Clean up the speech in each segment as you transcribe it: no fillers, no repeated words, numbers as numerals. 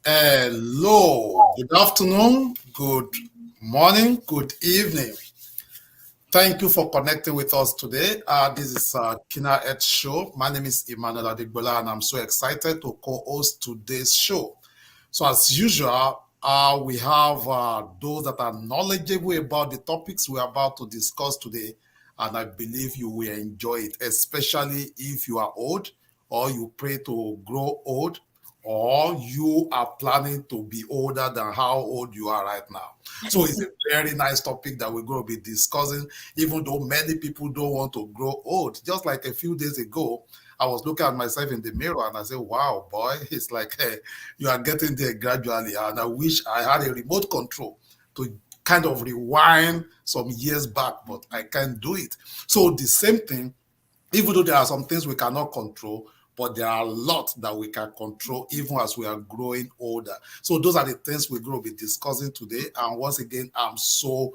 Hello, good afternoon, good morning, good evening. Thank you for connecting with us today. This is Keyna Health Show. My name is Emmanuel Adigbola, and I'm so excited to co-host today's show. So as usual, we have those that are knowledgeable about the topics we're about to discuss today, and I believe you will enjoy it, especially if you are old or you pray to grow old or you are planning to be older than how old you are right now. So it's a very nice topic that we're going to be discussing, even though many people don't want to grow old. Just like a few days ago, I was looking at myself in the mirror and I said, wow, boy, it's like, hey, you are getting there gradually. And I wish I had a remote control to kind of rewind some years back, but I can't do it. So the same thing, even though there are some things we cannot control, but there are a lot that we can control even as we are growing older. So those are the things we're going to be discussing today. And once again, I'm so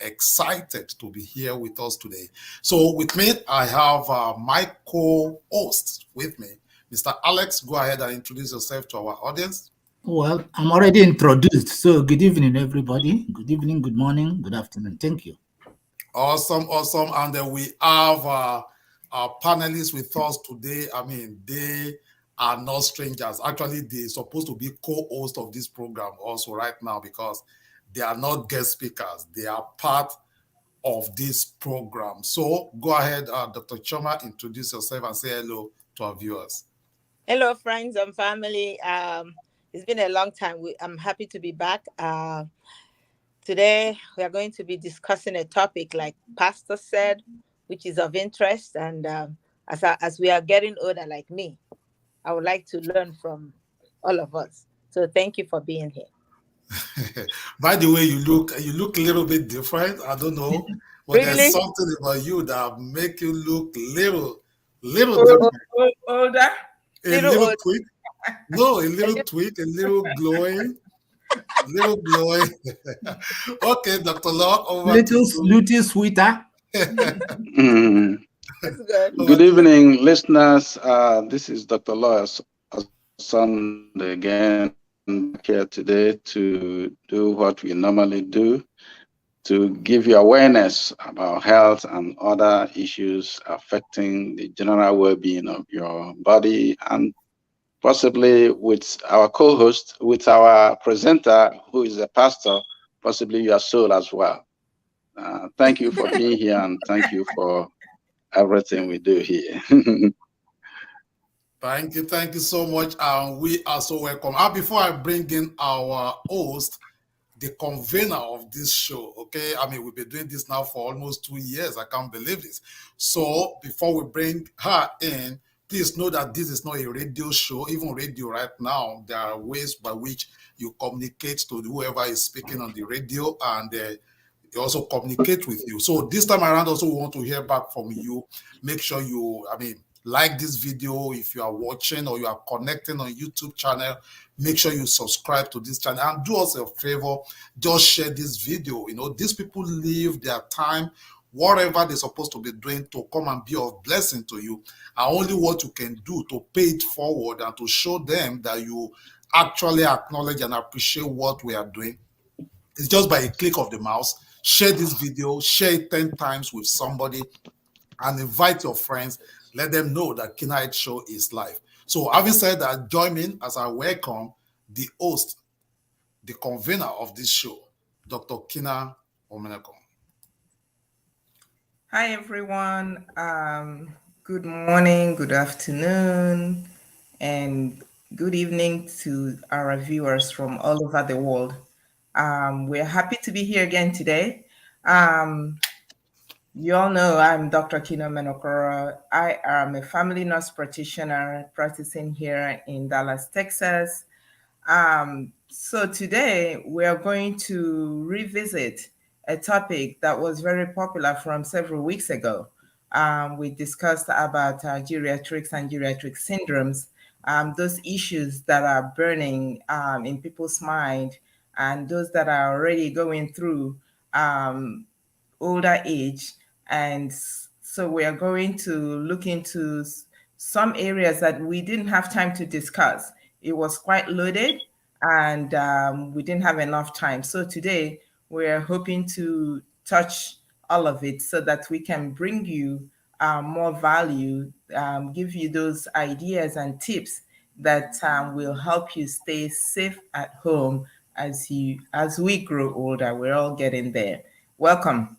excited to be here with us today. So with me, I have my co-host with me, Mr. Alex. Go ahead and introduce yourself to our audience. Well, I'm already introduced. So good evening, everybody. Good evening, good morning, good afternoon. Thank you. Awesome. And then we have our panelists with us today. I mean, they are not strangers. Actually, they're supposed to be co-host of this program also right now because they are not guest speakers. They are part of this program. So go ahead, Dr. Choma, introduce yourself and say hello to our viewers. Hello, friends and family. It's been a long time. I'm happy to be back. Today, we are going to be discussing a topic, like Pastor said, which is of interest. And as we are getting older, like me, I would like to learn from all of us. So thank you for being here. By the way, you look a little bit different. I don't know, but Really? There's something about you that make you look little different. Older? A little tweak. No, a little tweak, a little glowing. Okay, Dr. Locke, over little sweeter. That's good. Good evening, listeners. This is Dr. Lawrence Sunday again here today to do what we normally do, to give you awareness about health and other issues affecting the general well-being of your body, and possibly with our co-host, with our presenter, who is a pastor, possibly your soul as well. Thank you for being here, and thank you for everything we do here. Thank you so much. And we are so welcome. Before I bring in our host, the convener of this show, okay? I mean, we've been doing this now for almost 2 years. I can't believe this. So before we bring her in, please know that this is not a radio show. Even radio right now, there are ways by which you communicate to whoever is speaking on the radio, and they also communicate with you. So this time around, also we want to hear back from you. Make sure you, like this video. If you are watching or you are connecting on YouTube channel, make sure you subscribe to this channel and do us a favor, just share this video. You know, these people leave their time, whatever they're supposed to be doing, to come and be of blessing to you. And only what you can do to pay it forward and to show them that you actually acknowledge and appreciate what we are doing is just by a click of the mouse. Share this video, share it 10 times with somebody, and invite your friends. Let them know that Keyna Health Show is live. So having said that, join me as I welcome the host, the convener of this show, Dr. Keyna Omeneko. Hi, everyone. Good morning, good afternoon, and good evening to our viewers from all over the world. We're happy to be here again today. You all know I'm Dr. Keyna Menokoro. I am a family nurse practitioner practicing here in Dallas, Texas. So today we are going to revisit a topic that was very popular from several weeks ago. We discussed about geriatrics and geriatric syndromes, those issues that are burning in people's mind, and those that are already going through older age. And so we are going to look into some areas that we didn't have time to discuss. It was quite loaded, and we didn't have enough time. So today we're hoping to touch all of it so that we can bring you more value, give you those ideas and tips that will help you stay safe at home as we grow older. We're all getting there. Welcome.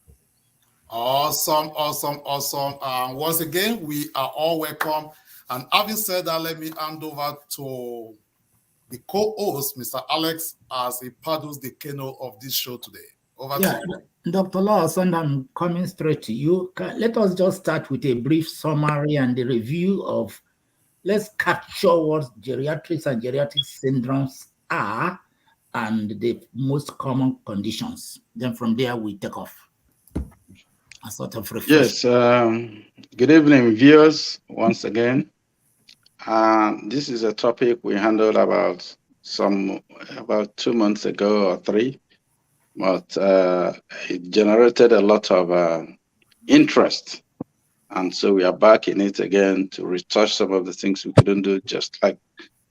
Awesome, awesome, awesome. Once again, we are all welcome. And having said that, let me hand over to the co-host, Mr. Alex, as he paddles the canoe of this show today. Over to you. Dr. Lawson, I'm coming straight to you. Let us just start with a brief summary and the review of, let's capture what geriatrics and geriatric syndromes are and the most common conditions. Then from there, we take off. A sort of refresh. Yes. Good evening, viewers, once again. This is a topic we handled about 2 months ago or 3, but it generated a lot of interest. And so we are back in it again to retouch some of the things we couldn't do, just like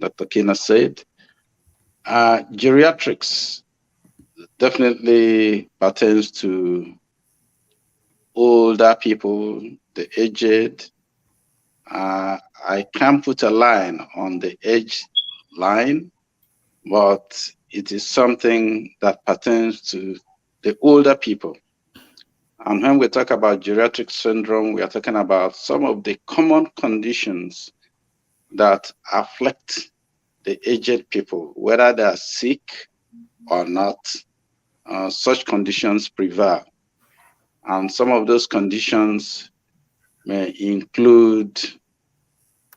Dr. Keyna said. Geriatrics definitely pertains to older people, the aged. I can't put a line on the age line, but it is something that pertains to the older people. And when we talk about geriatric syndrome, we are talking about some of the common conditions that afflict the aged people, whether they are sick or not. Such conditions prevail. And some of those conditions may include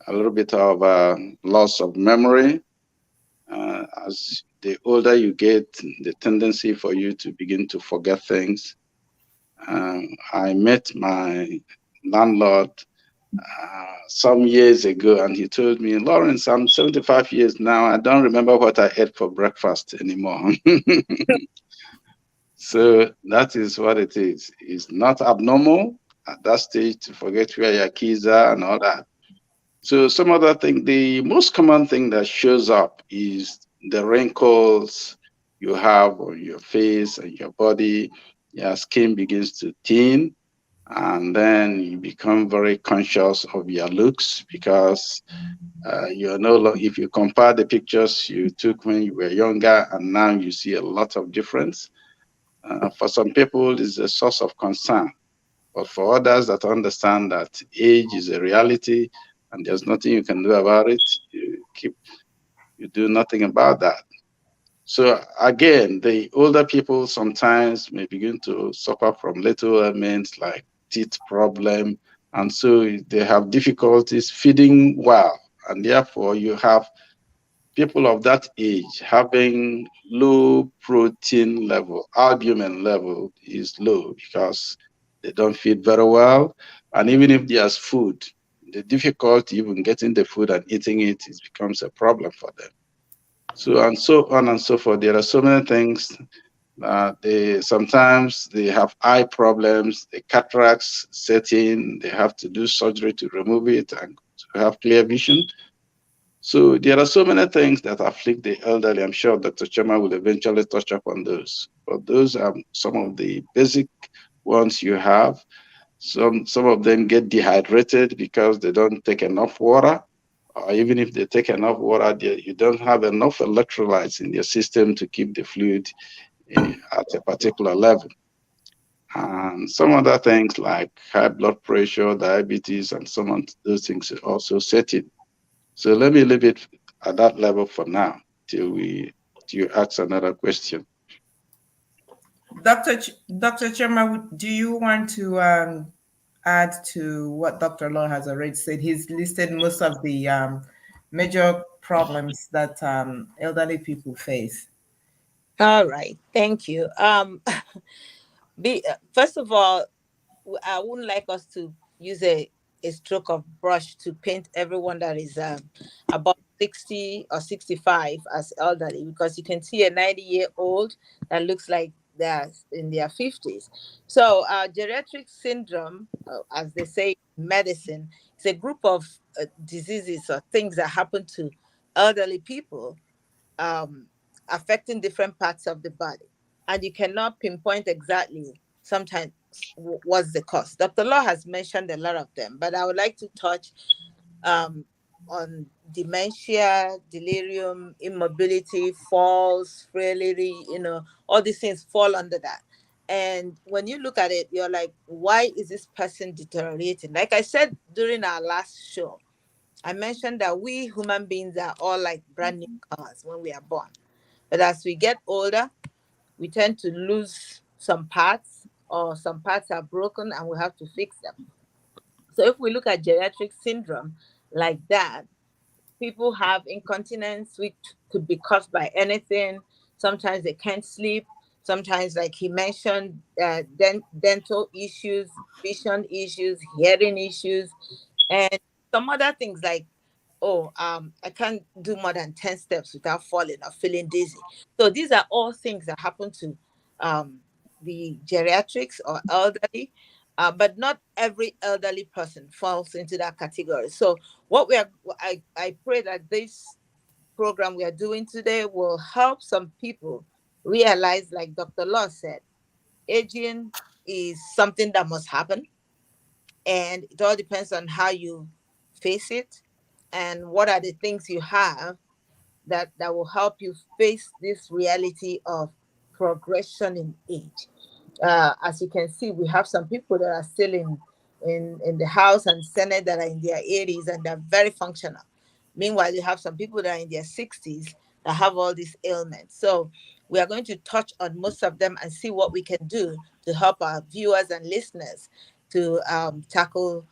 a little bit of loss of memory. As the older you get, the tendency for you to begin to forget things. I met my landlord some years ago, and he told me, Lawrence, I'm 75 years now. I don't remember what I ate for breakfast anymore. So that is what it is. It's not abnormal at that stage to forget where your keys are and all that. So some other thing, the most common thing that shows up is the wrinkles you have on your face and your body. Your skin begins to thin, and then you become very conscious of your looks because you're no longer, if you compare the pictures you took when you were younger and now you see a lot of difference. For some people, it's a source of concern. But for others that understand that age is a reality and there's nothing you can do about it, you do nothing about that. So again, the older people sometimes may begin to suffer from little ailments like teeth problem, and so they have difficulties feeding well, and therefore you have people of that age having low protein level, albumin level is low because they don't feed very well. And even if there's food, the difficulty even getting the food and eating it becomes a problem for them. So and so on and so forth. There are so many things. Sometimes they have eye problems, the cataracts set in, they have to do surgery to remove it and to have clear vision. So there are so many things that afflict the elderly. I'm sure Dr. Chema will eventually touch up on those. But those are some of the basic ones you have. Some of them get dehydrated because they don't take enough water. Or even if they take enough water, you don't have enough electrolytes in your system to keep the fluid at a particular level. And some other things like high blood pressure, diabetes, and some of those things also set in. So let me leave it at that level for now till you ask another question. Dr. Chema, do you want to add to what Dr. Law has already said? He's listed most of the major problems that elderly people face. All right, thank you. First of all, I wouldn't like us to use a stroke of brush to paint everyone that is about 60 or 65 as elderly, because you can see a 90-year-old that looks like they're in their 50s. So geriatric syndrome, as they say in medicine, is a group of diseases or things that happen to elderly people. affecting different parts of the body, and you cannot pinpoint exactly sometimes what's the cause. Dr. Law has mentioned a lot of them, but I would like to touch um, on dementia, delirium, immobility, falls, frailty, all these things fall under that. And when you look at it, you're like, why is this person deteriorating? Like I said during our last show, I mentioned that we human beings are all like brand new cars when we are born. But as we get older, we tend to lose some parts, or some parts are broken and we have to fix them. So if we look at geriatric syndrome like that, people have incontinence, which could be caused by anything. Sometimes they can't sleep. Sometimes, like he mentioned, dental issues, vision issues, hearing issues, and some other things like, oh, I can't do more than 10 steps without falling or feeling dizzy. So these are all things that happen to the geriatrics or elderly, but not every elderly person falls into that category. So what I pray that this program we are doing today will help some people realize, like Dr. Law said, aging is something that must happen, and it all depends on how you face it and what are the things you have that will help you face this reality of progression in age. As you can see, we have some people that are still in the House and Senate that are in their 80s and they're very functional. Meanwhile, you have some people that are in their 60s that have all these ailments. So we are going to touch on most of them and see what we can do to help our viewers and listeners to tackle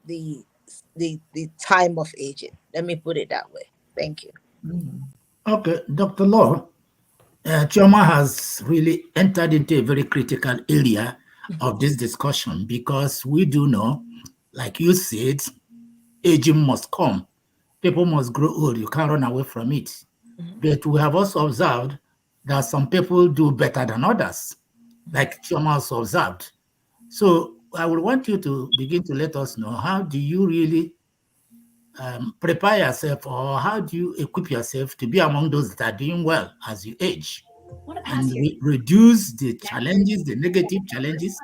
the time of aging. Let me put it that way. Thank you. Okay, Dr. Law, Chioma has really entered into a very critical area of this discussion, because we do know, like you said, aging must come. People must grow old. You can't run away from it. But we have also observed that some people do better than others, like Chioma has observed. So I would want you to begin to let us know, how do you really prepare yourself, or how do you equip yourself to be among those that are doing well as you age, and reduce the challenges, the negative challenges?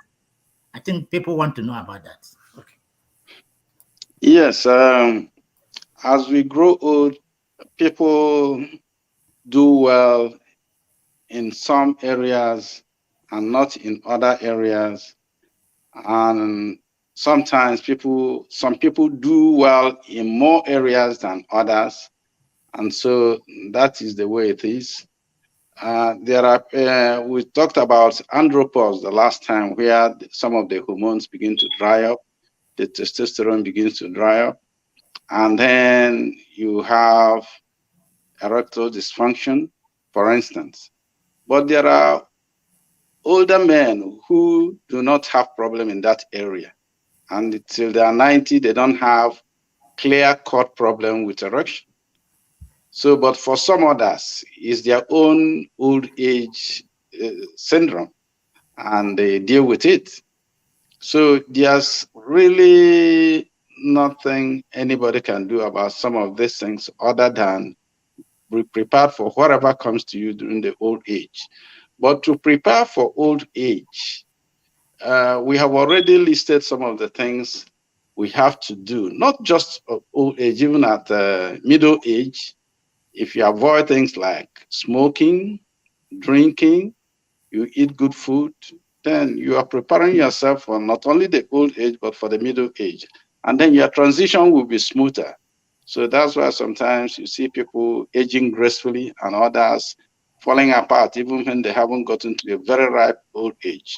I think people want to know about that. Okay. Yes, as we grow old, people do well in some areas and not in other areas. And sometimes some people do well in more areas than others. And so that is the way it is. We talked about andropause the last time, where some of the hormones begin to dry up, the testosterone begins to dry up, and then you have erectile dysfunction, for instance. But there are older men who do not have problem in that area, and until they are 90, they don't have clear-cut problem with erection. So, but for some others, it's their own old age syndrome, and they deal with it. So there's really nothing anybody can do about some of these things other than be prepared for whatever comes to you during the old age. But to prepare for old age, we have already listed some of the things we have to do, not just old age, even at middle age. If you avoid things like smoking, drinking, you eat good food, then you are preparing yourself for not only the old age, but for the middle age. And then your transition will be smoother. So that's why sometimes you see people aging gracefully and others falling apart, even when they haven't gotten to a very ripe old age.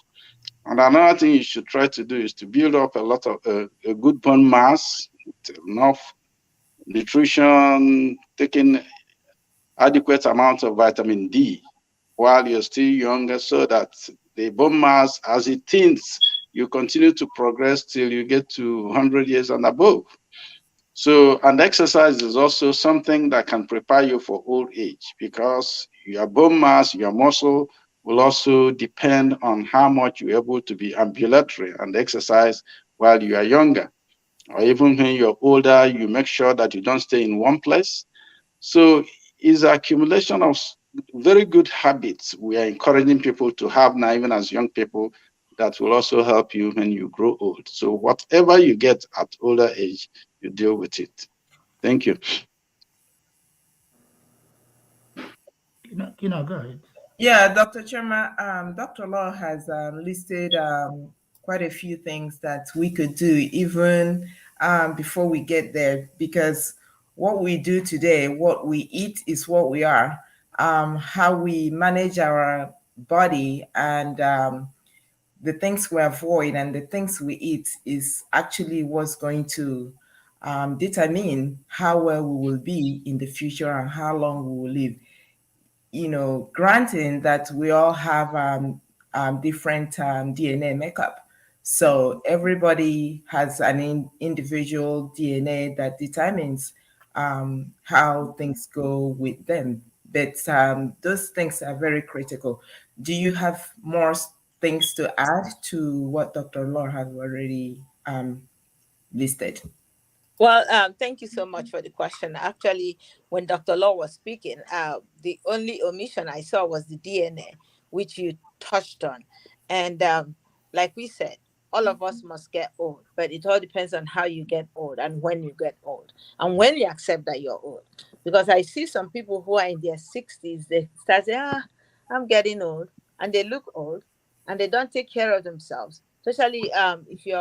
And another thing you should try to do is to build up a lot of a good bone mass, enough nutrition, taking adequate amount of vitamin D while you're still younger, so that the bone mass, as it thins, you continue to progress till you get to 100 years and above. So, and exercise is also something that can prepare you for old age, because your bone mass, your muscle will also depend on how much you're able to be ambulatory and exercise while you are younger. Or even when you're older, you make sure that you don't stay in one place. So it's accumulation of very good habits we are encouraging people to have now, even as young people, that will also help you when you grow old. So whatever you get at older age, you deal with it. Thank you. Go ahead. Yeah, Dr. Chema, Dr. Law has listed quite a few things that we could do even before we get there, because what we do today, what we eat is what we are. How we manage our body and the things we avoid and the things we eat is actually what's going to determine how well we will be in the future and how long we will live. Granting that we all have different DNA makeup. So everybody has an individual DNA that determines how things go with them. But those things are very critical. Do you have more things to add to what Dr. Law has already listed? Well, thank you so much for the question. Actually, when Dr. Law was speaking, the only omission I saw was the DNA, which you touched on. And like we said, all of us must get old, but it all depends on how you get old and when you get old and when you accept that you're old. Because I see some people who are in their 60s, they start saying, I'm getting old, and they look old and they don't take care of themselves, especially if you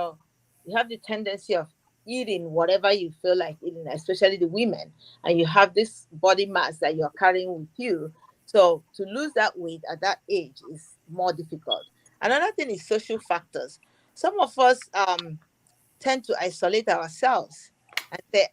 have the tendency of eating whatever you feel like eating, especially the women, and you have this body mass that you're carrying with you. So to lose that weight at that age is more difficult. Another thing is social factors. Some of us tend to isolate ourselves and say,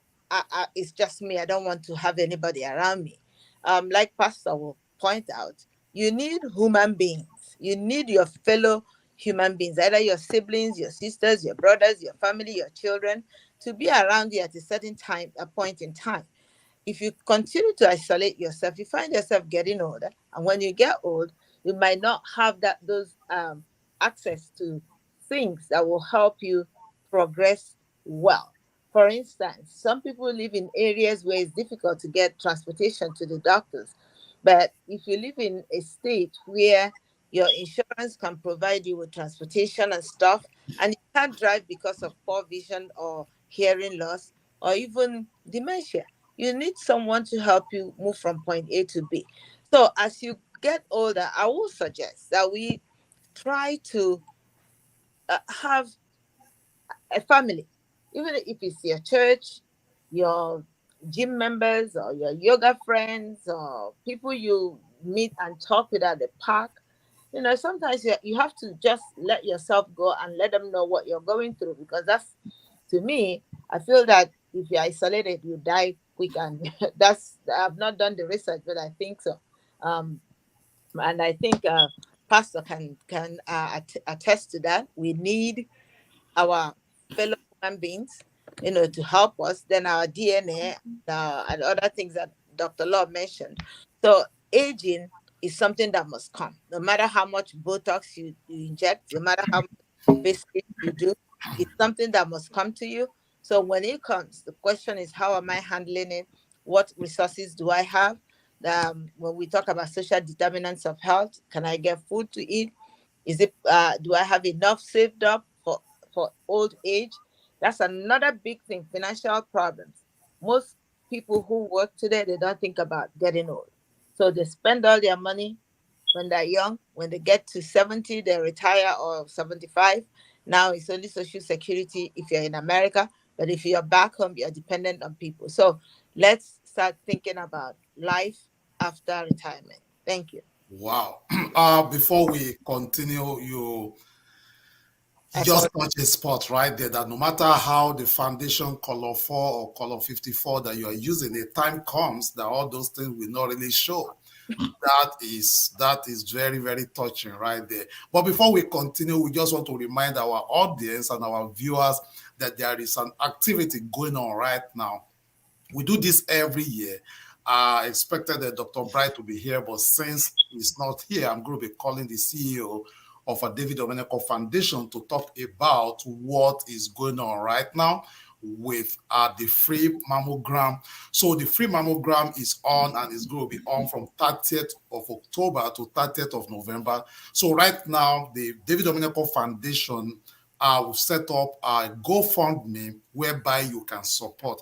it's just me. I don't want to have anybody around me. Like Pastor will point out, you need human beings. You need your fellow human beings, either your siblings, your sisters, your brothers, your family, your children, to be around you at a certain time, a point in time. If you continue to isolate yourself, you find yourself getting older, and when you get old, you might not have those access to things that will help you progress well. For instance, some people live in areas where it's difficult to get transportation to the doctors, but if you live in a state where your insurance can provide you with transportation and stuff, and you can't drive because of poor vision or hearing loss or even dementia, you need someone to help you move from point A to B. So as you get older, I will suggest that we try to have a family, even if it's your church, your gym members, or your yoga friends, or people you meet and talk with at the park. Sometimes you have to just let yourself go and let them know what you're going through, because that's, to me, I feel that if you're isolated, you die quick. And I've not done the research, but I think so. And I think Pastor can attest to that. We need our fellow human beings, to help us, then our DNA and other things that Dr. Law mentioned. So aging is something that must come. No matter how much Botox you inject, no matter how much facelift you do, it's something that must come to you. So when it comes, the question is, how am I handling it? What resources do I have? When we talk about social determinants of health, can I get food to eat? Is it do I have enough saved up for old age? That's another big thing, financial problems. Most people who work today, they don't think about getting old. So they spend all their money when they're young. When they get to 70, they retire, or 75. Now it's only Social Security if you're in America. But if you're back home, you're dependent on people. So let's start thinking about life after retirement. Thank you. Wow. Before we continue, you I just call touch a spot right there that no matter how the foundation color 4 or color 54 that you are using, a time comes that all those things will not really show. That is very, very touching right there. But before we continue, we just want to remind our audience and our viewers that there is an activity going on right now. We do this every year. I expected that Dr. Bright to be here, but since he's not here, I'm going to be calling the CEO of a Davido Medical Foundation to talk about what is going on right now. with the free mammogram. So the free mammogram is on, and it's going to be on from 30th of October to 30th of November. So right now, the David Domenico Foundation will set up a GoFundMe whereby you can support.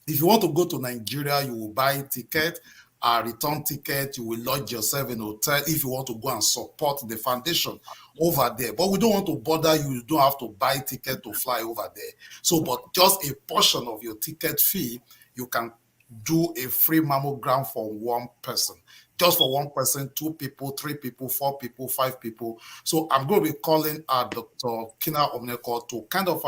If you want to go to Nigeria, you will buy a ticket, a return ticket, you will lodge yourself in a hotel if you want to go and support the foundation over there. But we don't want to bother you. You don't have to buy a ticket to fly over there. So, but just a portion of your ticket fee, you can do a free mammogram for one person. Just for one person, 2 people, 3 people, 4 people, 5 people. So I'm going to be calling Dr. Keyna Omneko to kind of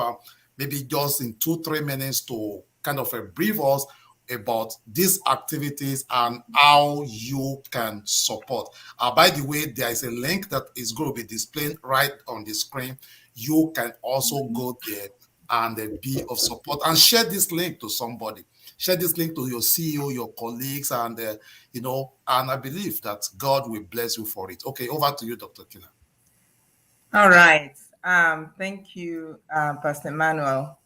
maybe just in 2-3 minutes to kind of brief us about these activities and how you can support. By the way, there is a link that is going to be displayed right on the screen. You can also go there and be of support and share this link to somebody. Share this link to your CEO, your colleagues, and and I believe that God will bless you for it. Okay, over to you, Dr. Keyna. All right. Thank you, Pastor Emmanuel.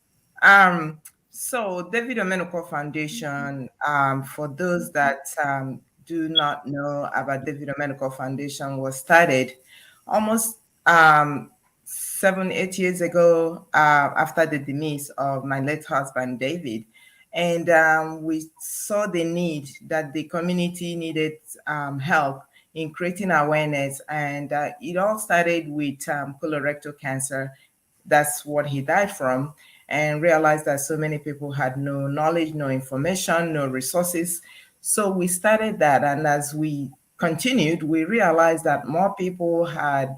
So Davido Medical Foundation, for those that do not know about Davido Medical Foundation, was started almost 7-8 years ago after the demise of my late husband, David. And we saw the need that the community needed help in creating awareness. And it all started with colorectal cancer. That's what he died from, and realized that so many people had no knowledge, no information, no resources. So we started that. And as we continued, we realized that more people had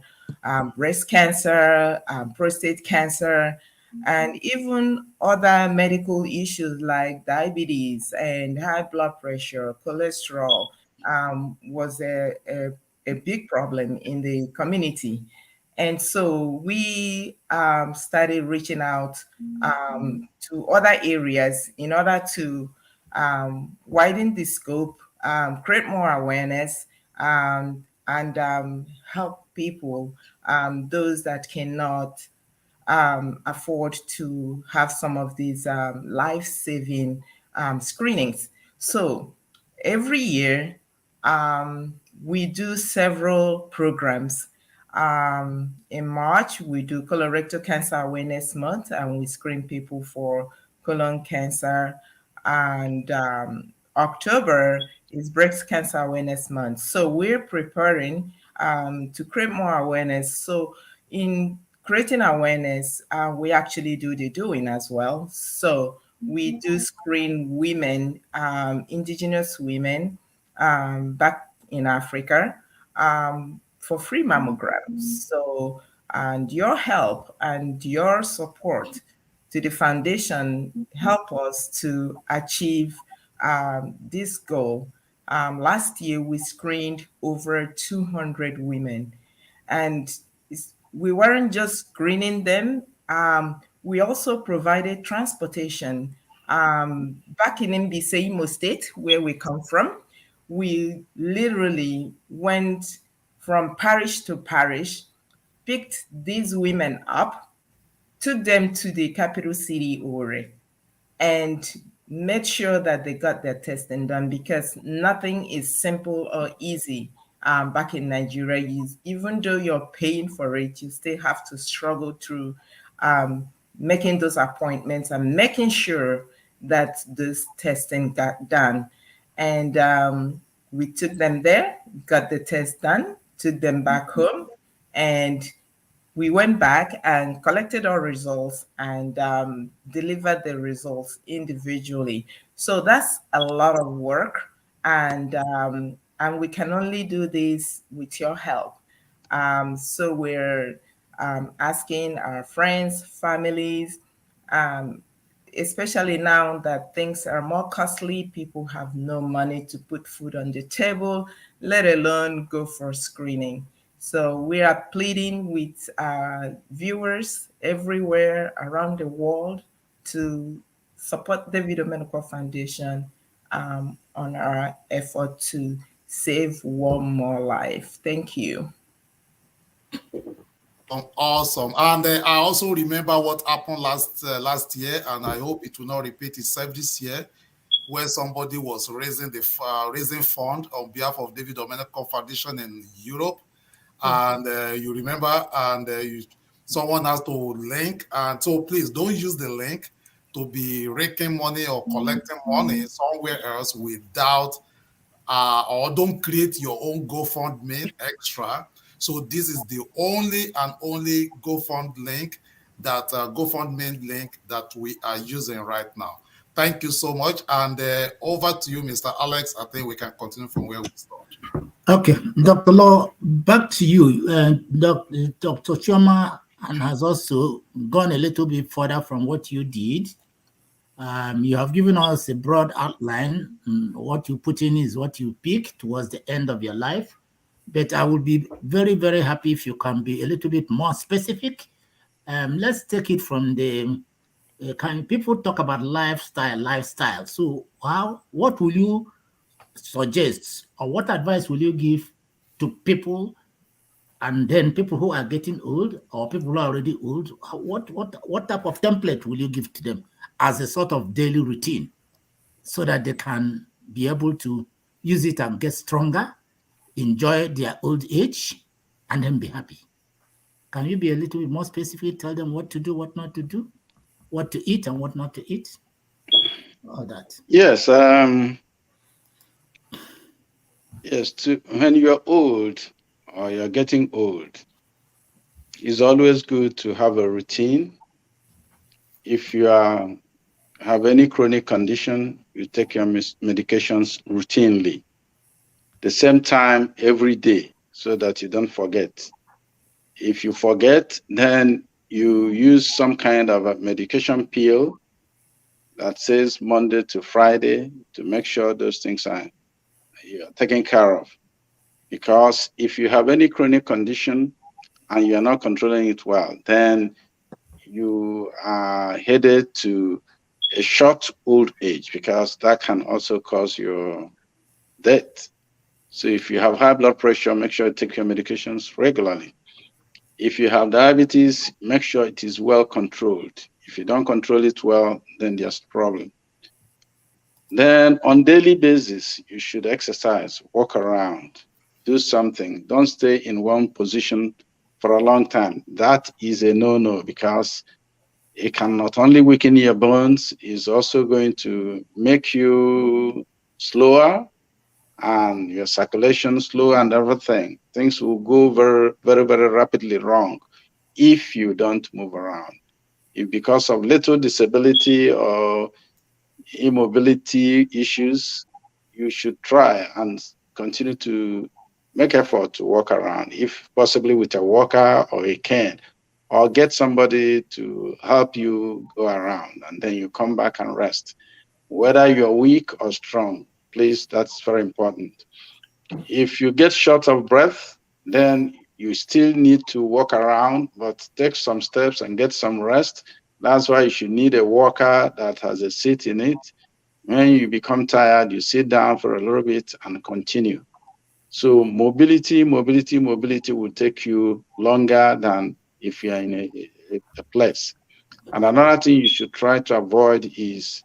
breast cancer, prostate cancer, and even other medical issues like diabetes and high blood pressure, cholesterol, was a big problem in the community. And so we started reaching out to other areas in order to widen the scope, create more awareness, and help people, those that cannot afford to have some of these life-saving screenings. So every year, we do several programs. In March, we do Colorectal Cancer Awareness Month, and we screen people for colon cancer. And October is Breast Cancer Awareness Month. So we're preparing to create more awareness. So in creating awareness, we actually do the doing as well. So we do screen women, indigenous women back in Africa, for free mammograms. So, and your help and your support to the foundation help us to achieve this goal. Last year, we screened over 200 women, and we weren't just screening them. We also provided transportation. Back in Mbise, Imo State, where we come from, we literally went from parish to parish, picked these women up, took them to the capital city, Ore, and made sure that they got their testing done, because nothing is simple or easy. Back in Nigeria, even though you're paying for it, you still have to struggle through making those appointments and making sure that this testing got done. And we took them there, got the test done, took them back home, and we went back and collected our results and delivered the results individually. So that's a lot of work, and we can only do this with your help. So we're asking our friends, families, um, especially now that things are more costly, people have no money to put food on the table, let alone go for screening. So we are pleading with viewers everywhere around the world to support the Davido Medical Foundation on our effort to save one more life. Thank you. Awesome. And I also remember what happened last year, and I hope it will not repeat itself this year, where somebody was raising fund on behalf of Davido Medical Foundation in Europe, and you remember, and someone has to link, and so please don't use the link to be raking money or collecting money somewhere else without, or don't create your own GoFundMe extra. So this is the only and only GoFundMe link that we are using right now. Thank you so much. And over to you, Mr. Alex. I think we can continue from where we stopped. Okay, Dr. Law, back to you. Dr. Chioma has also gone a little bit further from what you did. You have given us a broad outline. What you put in is what you pick towards the end of your life. But I would be very, very happy if you can be a little bit more specific. Let's take it from the people talk about lifestyle. So what will you suggest, or what advice will you give to people, and then people who are getting old or people who are already old? What type of template will you give to them as a sort of daily routine so that they can be able to use it and get stronger, enjoy their old age, and then be happy? Can you be a little bit more specific? Tell them what to do, what not to do, what to eat and what not to eat? All that. Yes. Yes. When you're old or you're getting old, it's always good to have a routine. If you have any chronic condition, you take your medications routinely, the same time every day, so that you don't forget. If you forget, then you use some kind of a medication pill that says Monday to Friday to make sure those things are taken care of. Because if you have any chronic condition and you're not controlling it well, then you are headed to a short old age, because that can also cause your death. So if you have high blood pressure, make sure you take your medications regularly. If you have diabetes, make sure it is well controlled. If you don't control it well, then there's a problem. Then on daily basis, you should exercise, walk around, do something. Don't stay in one position for a long time. That is a no-no, because it can not only weaken your bones, it's also going to make you slower and your circulation slow and everything. Things will go very, very, very rapidly wrong if you don't move around. If because of little disability or immobility issues, you should try and continue to make effort to walk around, if possibly with a walker or a cane, or get somebody to help you go around, and then you come back and rest. Whether you're weak or strong, please, that's very important. If you get short of breath, then you still need to walk around, but take some steps and get some rest. That's why you should need a walker that has a seat in it. When you become tired, you sit down for a little bit and continue. So mobility will take you longer than if you're in a place. And another thing you should try to avoid is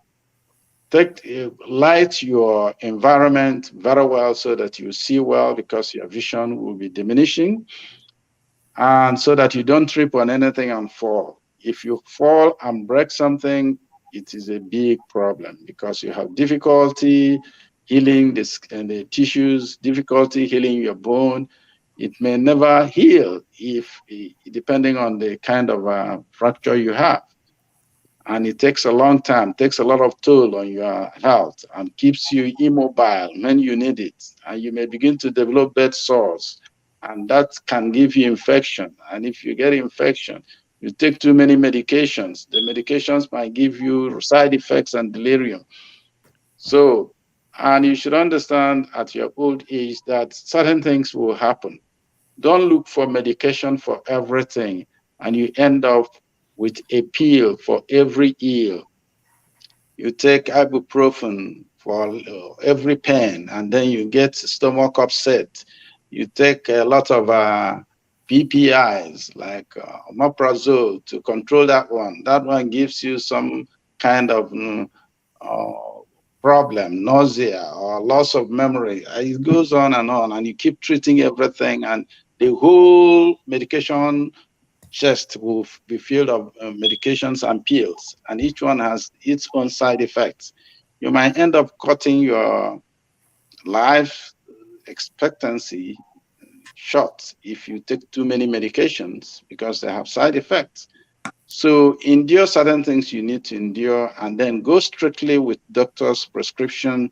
light your environment very well so that you see well, because your vision will be diminishing, and so that you don't trip on anything and fall. If you fall and break something, it is a big problem, because you have difficulty healing the tissues, difficulty healing your bone. It may never heal depending on the kind of fracture you have. And it takes a long time, takes a lot of toll on your health, and keeps you immobile when you need it. And you may begin to develop bed sores, and that can give you infection. And if you get infection, you take too many medications. The medications might give you side effects and delirium. So, and you should understand at your old age that certain things will happen. Don't look for medication for everything, and you end up with a pill for every ill. You take ibuprofen for every pain, and then you get stomach upset. You take a lot of PPIs like omeprazole to control that one. That one gives you some kind of problem, nausea or loss of memory. It goes on, and you keep treating everything, and the whole medication chest will be filled of medications and pills, and each one has its own side effects. You might end up cutting your life expectancy short if you take too many medications because they have side effects. So endure certain things you need to endure, and then go strictly with doctor's prescription.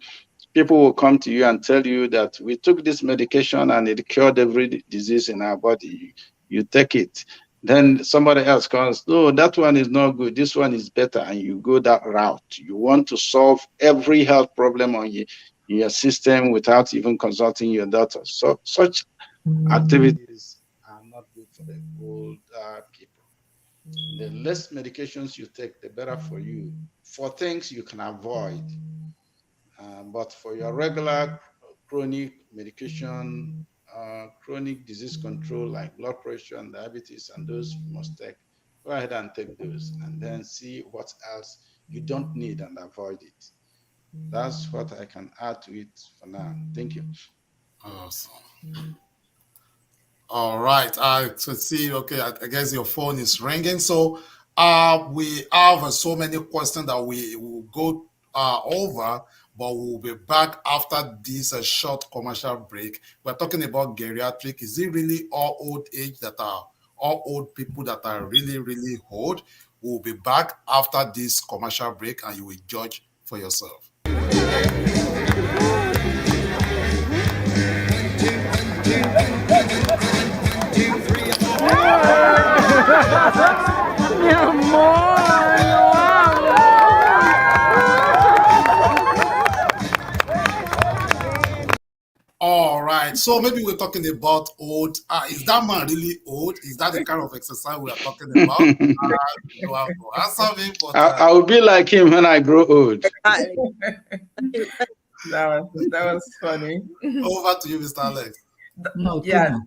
People will come to you and tell you that we took this medication and it cured every disease in our body. You take it. Then somebody else comes, no, that one is not good. This one is better. And you go that route. You want to solve every health problem on your system without even consulting your doctor. So such activities are not good for the old people. The less medications you take, the better for you, for things you can avoid. But for your regular chronic medication, chronic disease control like blood pressure and diabetes, and those you must take, go ahead and take those, and then see what else you don't need and avoid it. That's what I can add to it for now. Thank you. Awesome. All right. I see. Okay. I guess your phone is ringing. So we have so many questions that we will go over, but we'll be back after this short commercial break. We're talking about geriatric. Is it really all old age that are all old people that are really, really old? We'll be back after this commercial break, and you will judge for yourself. All right. So maybe we're talking about old. Is that man really old? Is that the kind of exercise we are talking about? You have to answer me, but I will be like him when I grow old. That was funny. Over to you, Mr. Alex. No, Yeah, Keyna.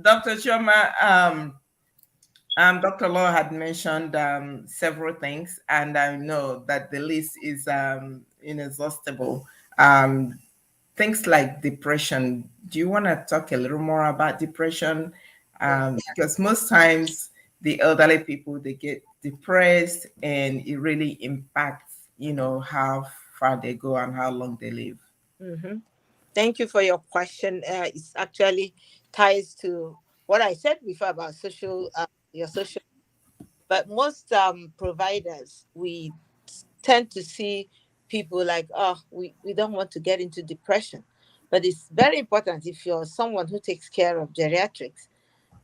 Dr. Chioma, Dr. Law had mentioned several things, and I know that the list is inexhaustible. Things like depression. Do you want to talk a little more about depression? Because most times the elderly people, they get depressed, and it really impacts, how far they go and how long they live. Mm-hmm. Thank you for your question. It's actually ties to what I said before about your social. But most providers, we tend to see people like, oh, we don't want to get into depression. But it's very important if you're someone who takes care of geriatrics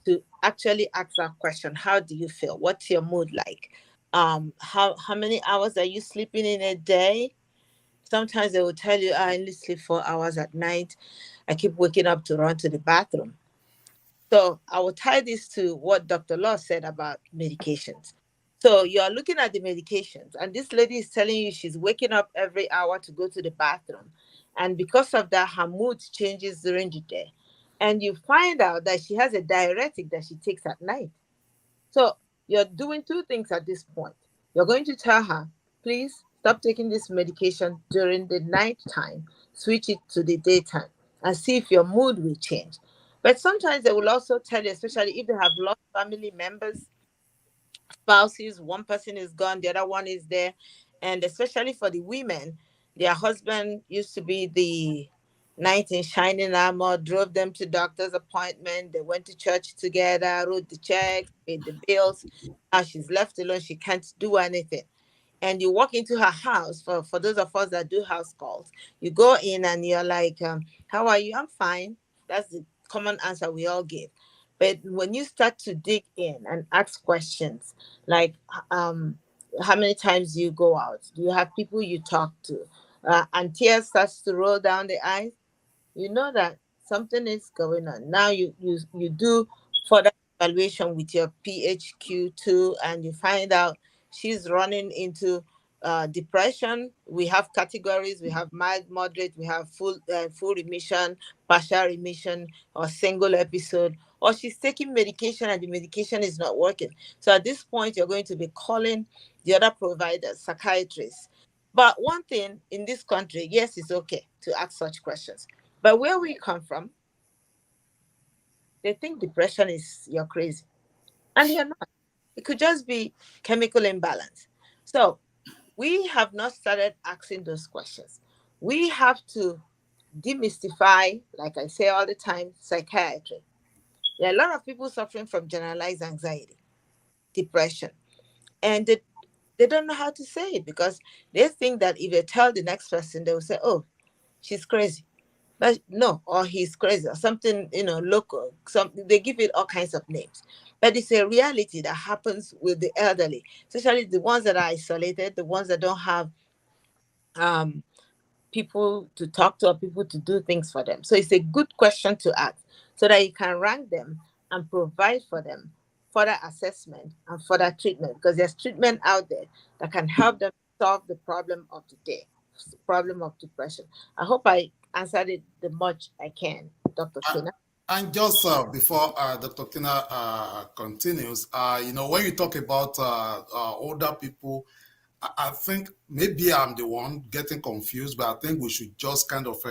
to actually ask that question. How do you feel? What's your mood like? How many hours are you sleeping in a day? Sometimes they will tell you, I only sleep 4 hours at night. I keep waking up to run to the bathroom. So I will tie this to what Dr. Law said about medications. So you're looking at the medications, and this lady is telling you she's waking up every hour to go to the bathroom. And because of that, her mood changes during the day. And you find out that she has a diuretic that she takes at night. So you're doing two things at this point. You're going to tell her, please stop taking this medication during the night time, switch it to the daytime, and see if your mood will change. But sometimes they will also tell you, especially if they have lost family members, spouses, one person is gone, the other one is there. And especially for the women, their husband used to be the knight in shining armor, drove them to doctor's appointment, they went to church together, wrote the checks, paid the bills. Now she's left alone, she can't do anything. And you walk into her house, for those of us that do house calls, you go in and you're like, how are you? I'm fine. That's the common answer we all give. But when you start to dig in and ask questions like, how many times do you go out? Do you have people you talk to? And tears starts to roll down the eyes. You know that something is going on. Now you do further evaluation with your PHQ2, and you find out she's running into depression, we have categories. We have mild, moderate, we have full remission, partial remission, or single episode, or she's taking medication and the medication is not working. So at this point, you're going to be calling the other providers, psychiatrists. But one thing in this country, yes, it's okay to ask such questions. But where we come from, they think depression is you're crazy. And you're not. It could just be chemical imbalance. So we have not started asking those questions. We have to demystify, like I say all the time, psychiatry. There are a lot of people suffering from generalized anxiety, depression, and they don't know how to say it because they think that if they tell the next person, they will say, oh, she's crazy. But no, or he's crazy, or something, local. They give it all kinds of names. But it's a reality that happens with the elderly, especially the ones that are isolated, the ones that don't have people to talk to or people to do things for them. So it's a good question to ask so that you can rank them and provide for them further assessment and further treatment, because there's treatment out there that can help them solve the problem of the day, the problem of depression. I hope I answered it the much I can, Dr. Keyna. And just before Dr. Keyna continues, when you talk about older people, I think maybe I'm the one getting confused, but I think we should just kind of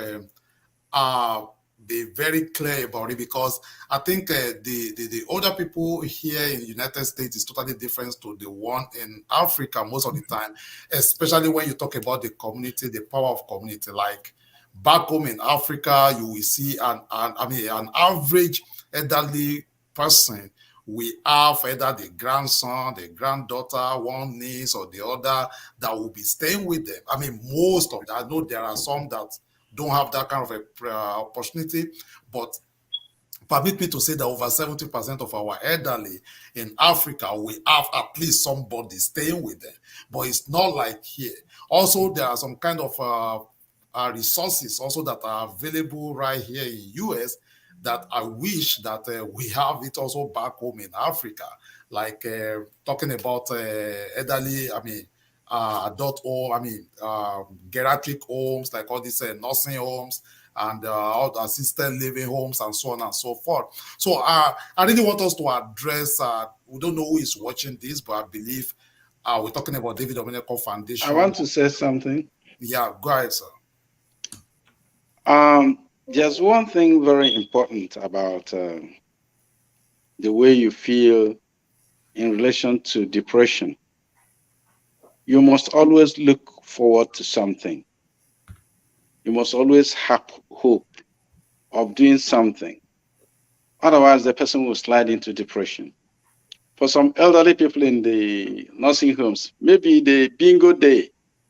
be very clear about it, because I think the older people here in the United States is totally different to the one in Africa most of the time, especially when you talk about the community, the power of community. Like back home in Africa, you will see an average elderly person. We have either the grandson, the granddaughter, one niece or the other that will be staying with them. I mean, most of them. I know there are some that don't have that kind of a opportunity, but permit me to say that over 70% of our elderly in Africa, we have at least somebody staying with them. But it's not like here. Also, there are some kind of resources also that are available right here in US that I wish that we have it also back home in Africa, like talking about elderly, adult home, geriatric homes, like all these nursing homes and all the assisted living homes and so on and so forth. So I really want us to address, we don't know who is watching this, but I believe we're talking about Davido Medical Foundation. I want to say something. Yeah, go ahead, sir. There's one thing very important about the way you feel in relation to depression. You must always look forward to something. You must always have hope of doing something. Otherwise, the person will slide into depression. For some elderly people in the nursing homes, maybe the bingo day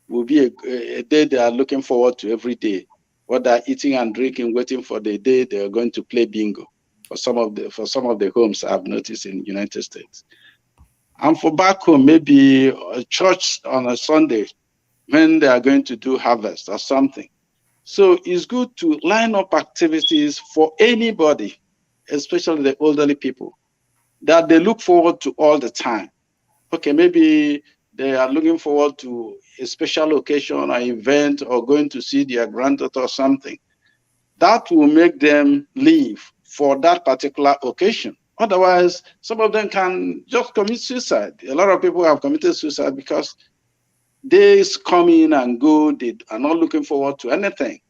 will be a day they are looking forward to every day. What they're eating and drinking, waiting for the day they are going to play bingo. For some of the homes I've noticed in the United States. And for back home, maybe a church on a Sunday when they are going to do harvest or something. So it's good to line up activities for anybody, especially the elderly people, that they look forward to all the time. Okay, maybe they are looking forward to a special occasion or event or going to see their granddaughter or something. That will make them live for that particular occasion. Otherwise, some of them can just commit suicide. A lot of people have committed suicide because days come in and go, they are not looking forward to anything.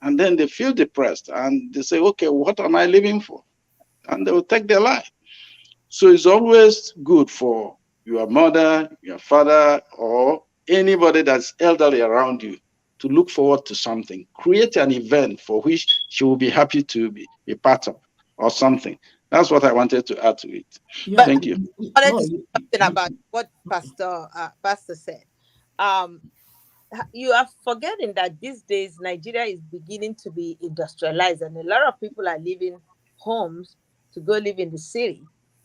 And then they feel depressed and they say, okay, what am I living for? And they will take their life. So it's always good for your mother, your father, or anybody that's elderly around you to look forward to something. Create an event for which she will be happy to be a part of or something. That's what I wanted to add to it. Yeah. Thank you. I wanted to say something about what Pastor said. You are forgetting that these days Nigeria is beginning to be industrialized, and a lot of people are leaving homes to go live in the city,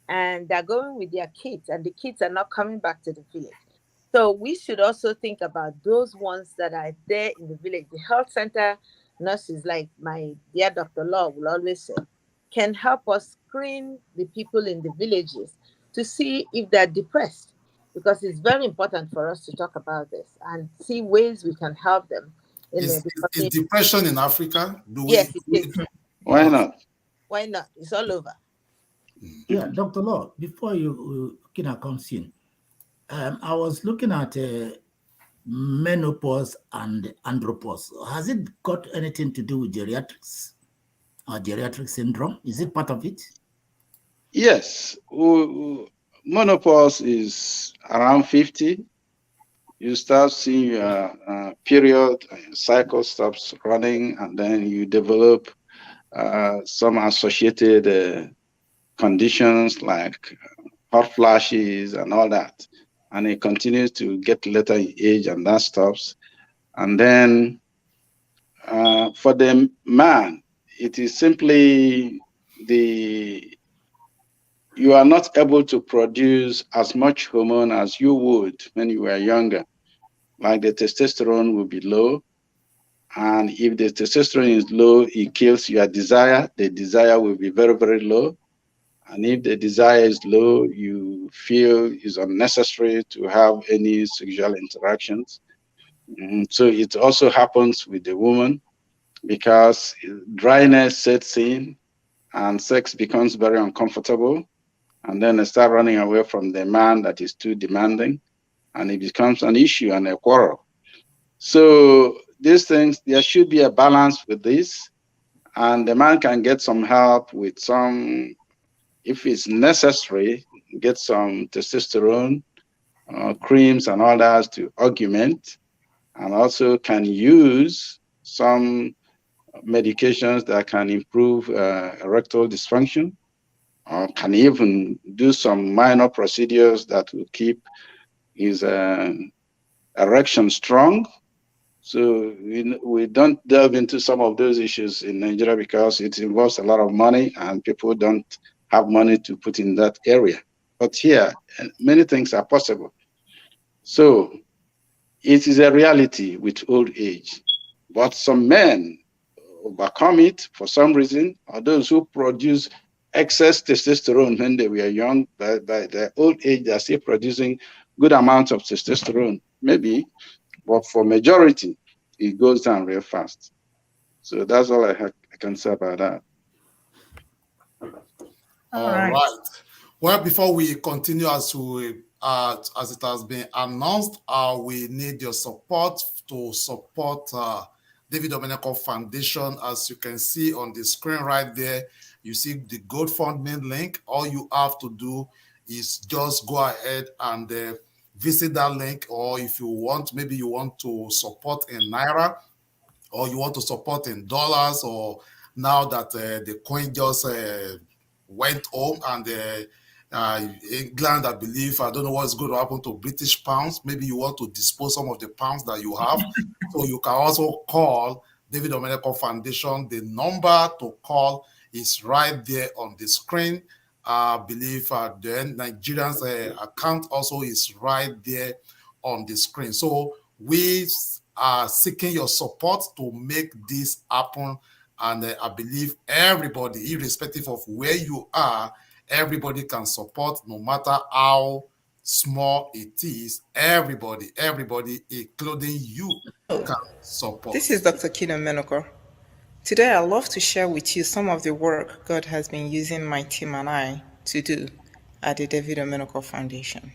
and they're going with their kids, and the kids are not coming back to the village. So we should also think about those ones that are there in the village. The health center nurses, like my dear Dr. Law will always say, can help us screen the people in the villages to see if they're depressed. because it's very important for us to talk about this and see ways we can help them in Is, the is, is community. depression in Africa? Do we? Yes, it is. Why not? Why not? It's all over. Yeah, Dr. Law, before you Keyna comes in, I was looking at menopause and andropause. Has it got anything to do with geriatrics or geriatric syndrome? Is it part of it? Yes. Menopause is around 50. You start seeing your period, cycle stops running, and then you develop some associated conditions like hot flashes and all that. And it continues to get later in age, and that stops. And then for the man, it is simply you are not able to produce as much hormone as you would when you were younger. Like the testosterone will be low. And if the testosterone is low, it kills your desire. The desire will be very, very low. And if the desire is low, you feel it's unnecessary to have any sexual interactions. So it also happens with the woman because dryness sets in and sex becomes very uncomfortable. And then they start running away from the man that is too demanding. And it becomes an issue and a quarrel. So these things, there should be a balance with this. And the man can get some help with some, if it's necessary, get some testosterone creams and all that to augment, and also can use some medications that can improve erectile dysfunction, or can even do some minor procedures that will keep his erection strong. So we don't delve into some of those issues in Nigeria because it involves a lot of money and people don't have money to put in that area. But here, many things are possible. So it is a reality with old age. But some men overcome it for some reason, or those who produce excess testosterone when they were young, by their old age, they're still producing good amounts of testosterone, maybe, but for majority, it goes down real fast. So that's all I can say about that. All right. Well, before we continue, as it has been announced, we need your support to support Davido Foundation. As you can see on the screen right there, you see the GoFundMe link. All you have to do is just go ahead and visit that link, or if you want, maybe you want to support in Naira, or you want to support in dollars, or now that the coin just went home and England, I believe, I don't know what's going to happen to British pounds. Maybe you want to dispose some of the pounds that you have. So you can also call Davido Medical Foundation. The number to call is right there on the screen. I believe the Nigerian's account also is right there on the screen. So we are seeking your support to make this happen. And I believe everybody, irrespective of where you are, everybody can support, no matter how small it is. Everybody, including you, can support. This is Dr. Keyna Menokor. Today, I'd love to share with you some of the work God has been using my team and I to do at the Davido Menokor Foundation.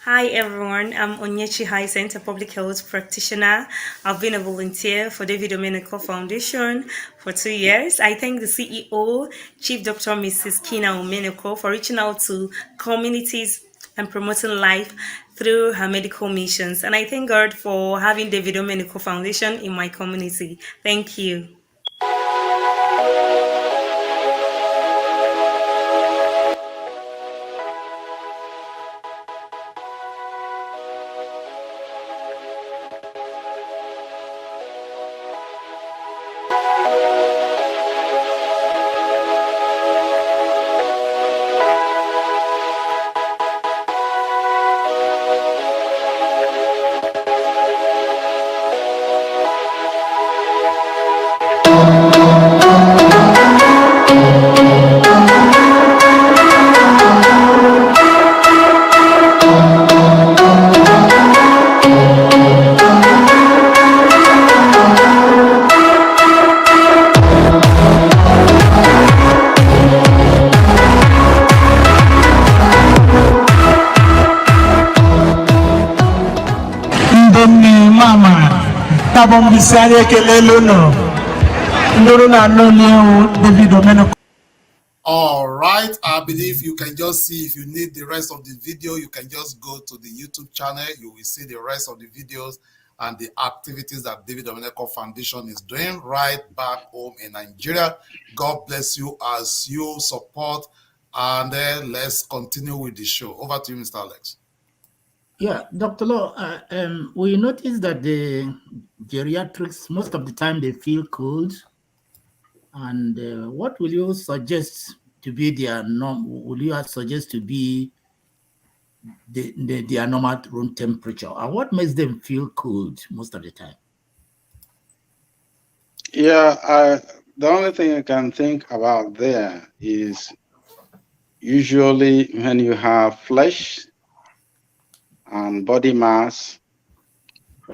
Hi everyone, I'm Onyechi Hyacinth, a public health practitioner. I've been a volunteer for Davido Menokor Foundation for 2 years. I thank the CEO, Chief Dr. Mrs. Keyna Menokor, for reaching out to communities and promoting life through her medical missions. And I thank God for having Davido Menokor Foundation in my community. Thank you. All right, I believe you can just see, if you need the rest of the video, you can just go to the YouTube channel. You will see the rest of the videos and the activities that Davido Foundation is doing right back home in Nigeria. God bless you as you support, and let's continue with the show. Over to you, Mr. Alex. Yeah, Dr. Law, we noticed that the geriatrics, most of the time they feel cold. And what will you suggest to be their norm? Will you suggest to be their normal room temperature? And what makes them feel cold most of the time? Yeah, the only thing I can think about there is usually when you have flesh and body mass,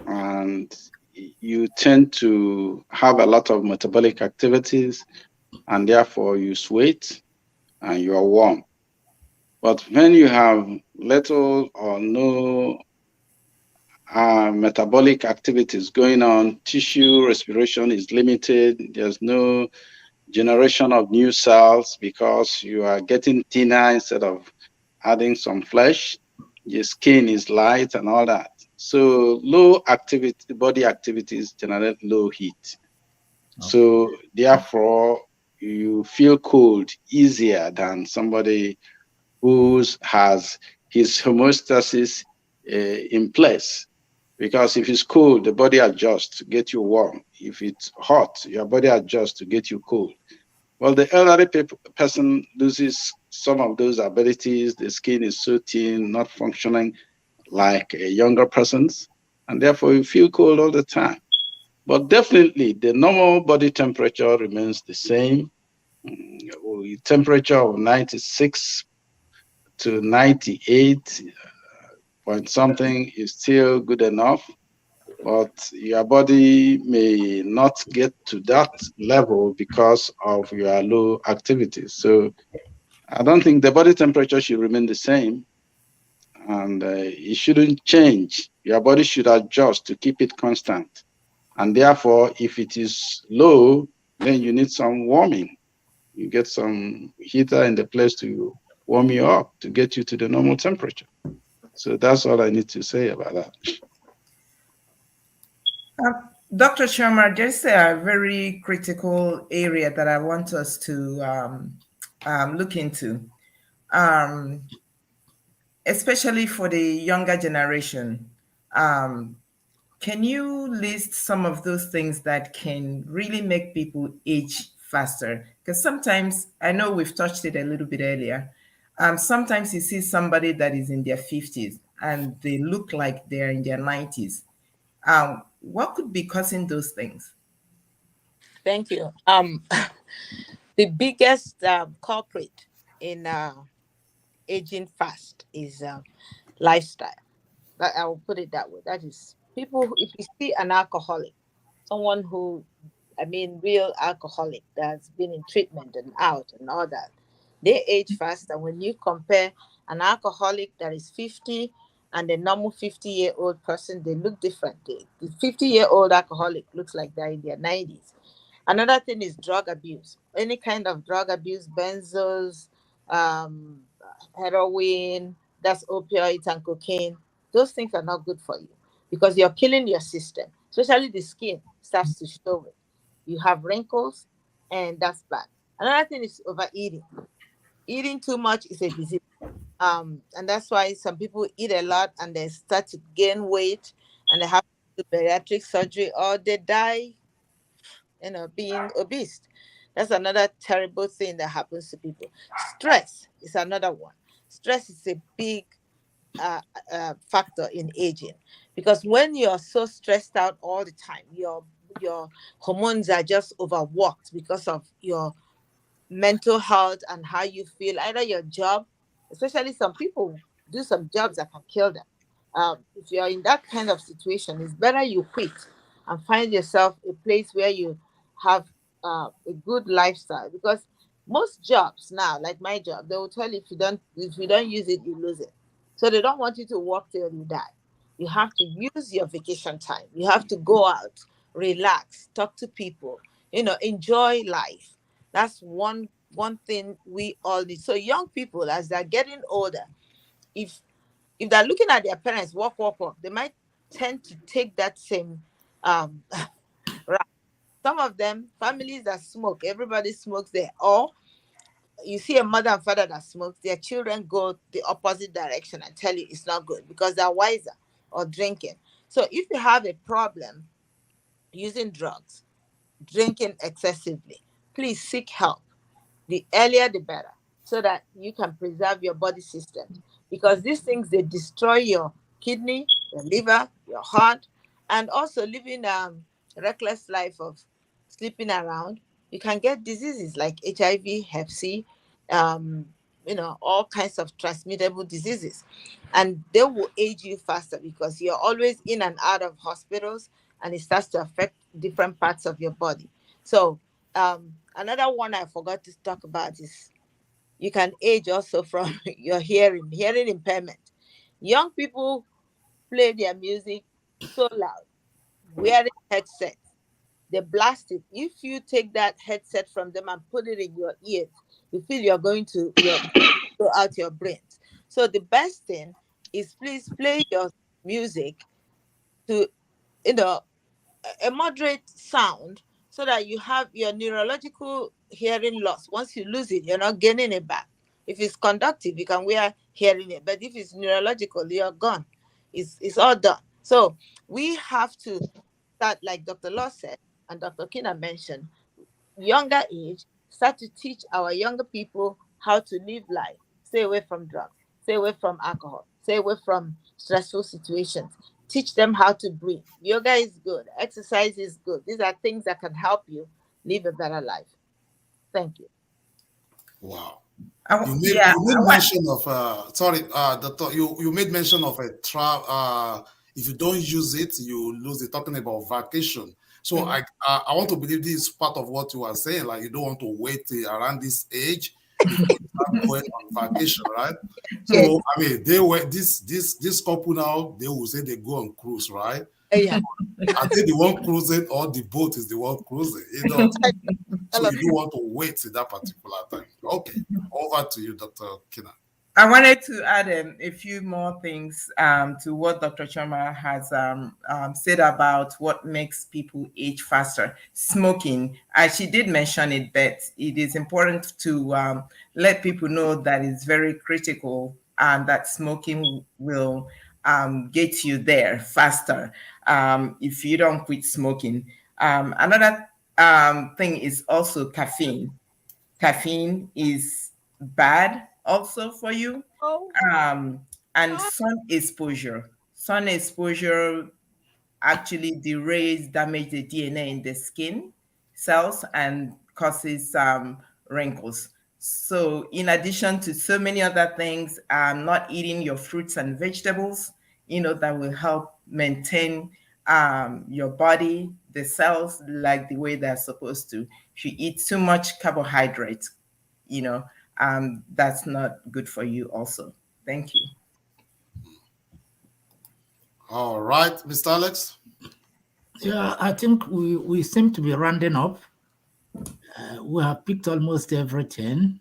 and you tend to have a lot of metabolic activities, and therefore you sweat and you are warm. But when you have little or no metabolic activities going on, tissue respiration is limited, there's no generation of new cells because you are getting thinner instead of adding some flesh, your skin is light and all that. So low activity, body activities generate low heat. Okay. So therefore, you feel cold easier than somebody who has his homeostasis in place. Because if it's cold, the body adjusts to get you warm. If it's hot, your body adjusts to get you cold. Well, the elderly person loses some of those abilities. The skin is so thin, not functioning like a younger person's, and therefore you feel cold all the time. But definitely, the normal body temperature remains the same. Temperature of 96 to 98 point something is still good enough, but your body may not get to that level because of your low activity. So I don't think the body temperature should remain the same, and it shouldn't change. Your body should adjust to keep it constant. And therefore, if it is low, then you need some warming. You get some heater in the place to warm you up to get you to the normal temperature. So that's all I need to say about that. Dr. Sharma, just a very critical area that I want us to look into, especially for the younger generation. Can you list some of those things that can really make people age faster? Because sometimes, I know we've touched it a little bit earlier, sometimes you see somebody that is in their 50s and they look like they're in their 90s. What could be causing those things? Thank you. The biggest culprit in aging fast is lifestyle. I will put it that way. That is, people, if you see an alcoholic, someone who, real alcoholic that's been in treatment and out and all that, they age fast. And when you compare an alcoholic that is 50 and a normal 50-year-old person, they look different. The 50-year-old alcoholic looks like they're in their 90s. Another thing is drug abuse. Any kind of drug abuse, benzos, heroin, that's opioids and cocaine. Those things are not good for you because you're killing your system, especially the skin starts to show it. You have wrinkles, and that's bad. Another thing is overeating. Eating too much is a disease. And that's why some people eat a lot and they start to gain weight and they have to do bariatric surgery or they die, being obese. That's another terrible thing that happens to people. Stress is another one. Stress is a big factor in aging because when you're so stressed out all the time, your hormones are just overworked because of your mental health and how you feel, either your job, especially some people do some jobs that can kill them. If you're in that kind of situation, it's better you quit and find yourself a place where you have a good lifestyle, because most jobs now, like my job, they will tell you if you don't use it, you lose it. So they don't want you to work till you die. You have to use your vacation time. You have to go out. relax, talk to people, enjoy life. That's one thing we all need. So young people, as they're getting older, if they're looking at their parents walk, they might tend to take that same route. Some of them, families that smoke, everybody smokes there, or you see a mother and father that smokes, their children go the opposite direction and tell you it's not good because they're wiser, or drinking. So if you have a problem using drugs, drinking excessively, please seek help. The earlier the better, so that you can preserve your body systems, because these things, they destroy your kidney, your liver, your heart. And also living reckless life of sleeping around, you can get diseases like HIV, hep C, all kinds of transmittable diseases, and they will age you faster because you're always in and out of hospitals, and it starts to affect different parts of your body. So another one I forgot to talk about is you can age also from your hearing impairment. Young people play their music so loud, wearing headsets. They blast it. If you take that headset from them and put it in your ears, you feel you're going to go out your brains. So the best thing is, please play your music to, a moderate sound, so that you have your neurological hearing loss. Once you lose it, you're not gaining it back. If it's conductive, you can wear hearing aid, but if it's neurological, you're gone. It's all done. So we have to start, like Dr. Law said and Dr. Keyna mentioned, younger age, start to teach our younger people how to live life. Stay away from drugs, stay away from alcohol, stay away from stressful situations. Teach them how to breathe. Yoga is good. Exercise is good. These are things that can help you live a better life. Thank you. Wow. You made mention of doctor. You made mention of a travel. If you don't use it, you lose it. Talking about vacation. So I want to believe this is part of what you are saying. Like, you don't want to wait till around this age before you start going on vacation, right? So Yes. I mean, they were this couple now. They will say they go on cruise, right? Yeah. Are they the one cruising, or the boat is the one cruising? So you don't want to wait till that particular time. Okay, over to you, Dr. Keyna. I wanted to add a few more things to what Dr. Choma has said about what makes people age faster. Smoking, she did mention it, but it is important to let people know that it's very critical and that smoking will get you there faster if you don't quit smoking. Another thing is also caffeine. Caffeine is bad also for you. And sun exposure. Sun exposure actually, the rays damage the DNA in the skin cells and causes wrinkles. So in addition to so many other things, not eating your fruits and vegetables, that will help maintain your body, the cells, like the way they're supposed to. If you eat too much carbohydrates, that's not good for you also. Thank you. All right, Mr. Alex. Yeah, I think we seem to be rounding up. We have picked almost everything,